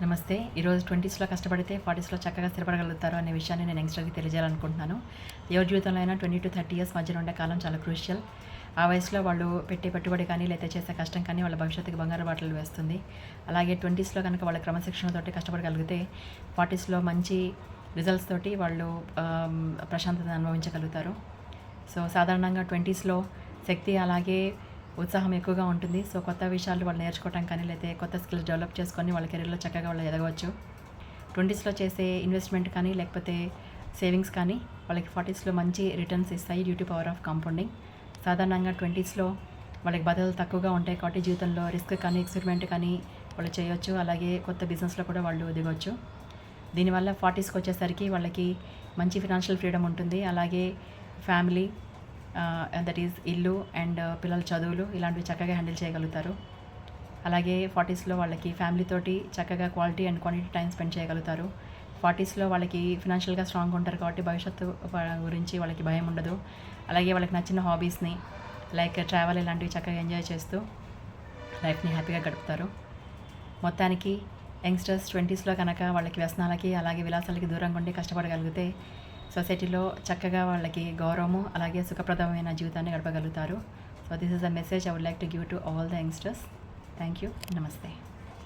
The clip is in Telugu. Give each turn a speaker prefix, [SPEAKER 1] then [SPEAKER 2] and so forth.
[SPEAKER 1] నమస్తే. ఈరోజు 20స్‌లో కష్టపడితే 40స్‌లో చక్కగా స్థిరపడగలుగుతారు అనే విషయాన్ని నేను యంగ్‌స్టర్‌కి తెలియజేయాలనుకుంటున్నాను. ఎవరి జీవితంలో అయినా 20-30 ఇయర్స్ మధ్యలో ఉండే కాలం చాలా క్రూషియల్. ఆ వయసులో వాళ్ళు పెట్టే పెట్టుబడి కానీ, లేతే చేసే కష్టం కానీ వాళ్ళ భవిష్యత్తుకి బంగారు బాటలు వేస్తుంది. అలాగే 20స్‌లో కనుక వాళ్ళ క్రమశిక్షణతోటి కష్టపడగలిగితే 40స్‌లో మంచి రిజల్ట్స్ తోటి వాళ్ళు ప్రశాంతతను అనుభవించగలుగుతారు. సో, సాధారణంగా 20స్‌లో శక్తి అలాగే ఉత్సాహం ఎక్కువగా ఉంటుంది. సో, కొత్త విషయాలు వాళ్ళు నేర్చుకోవటం కానీ, లేతే కొత్త స్కిల్స్ డెవలప్ చేసుకొని వాళ్ళ కెరీర్‌లో చక్కగా వాళ్ళు ఎదగవచ్చు. 20స్‌లో చేసే ఇన్వెస్ట్‌మెంట్ కానీ, లేకపోతే సేవింగ్స్ కానీ వాళ్ళకి 40స్‌లో మంచి రిటర్న్స్ ఇస్తాయి due to power of compounding. సాధారణంగా 20స్‌లో వాళ్ళకి బాధలు తక్కువగా ఉంటాయి కాబట్టి జీవితంలో రిస్క్ కానీ, ఎక్స్‌పెరిమెంట్ కానీ వాళ్ళు చేయొచ్చు. అలాగే కొత్త బిజినెస్‌లో కూడా వాళ్ళు దిగొచ్చు. దీనివల్ల 40స్‌కి వచ్చేసరికి వాళ్ళకి మంచి ఫినాన్షియల్ ఫ్రీడమ్ ఉంటుంది. అలాగే ఫ్యామిలీ దట్ ఈజ్ ఇల్లు అండ్ పిల్లల చదువులు ఇలాంటివి చక్కగా హ్యాండిల్ చేయగలుగుతారు. అలాగే 40స్‌లో వాళ్ళకి ఫ్యామిలీతోటి చక్కగా quality and quantity time spend చేయగలుగుతారు. 40స్‌లో వాళ్ళకి ఫినాన్షియల్‌గా స్ట్రాంగ్‌గా ఉంటారు కాబట్టి భవిష్యత్తు గురించి వాళ్ళకి భయం ఉండదు. అలాగే వాళ్ళకి నచ్చిన హాబీస్‌ని లైక్ ట్రావెల్ ఇలాంటివి చక్కగా ఎంజాయ్ చేస్తూ లైఫ్‌ని హ్యాపీగా గడుపుతారు. మొత్తానికి యంగ్‌స్టర్స్ 20స్‌లో కనుక వాళ్ళకి వ్యసనాలకి అలాగే విలాసాలకి దూరంగా ఉండి కష్టపడగలిగితే సొసైటీలో చక్కగా వాళ్ళకి గౌరవము అలాగే సుఖప్రదమైన జీవితాన్ని గడపగలుగుతారు. So this is a message I would like to give to all the youngsters. Thank you. నమస్తే.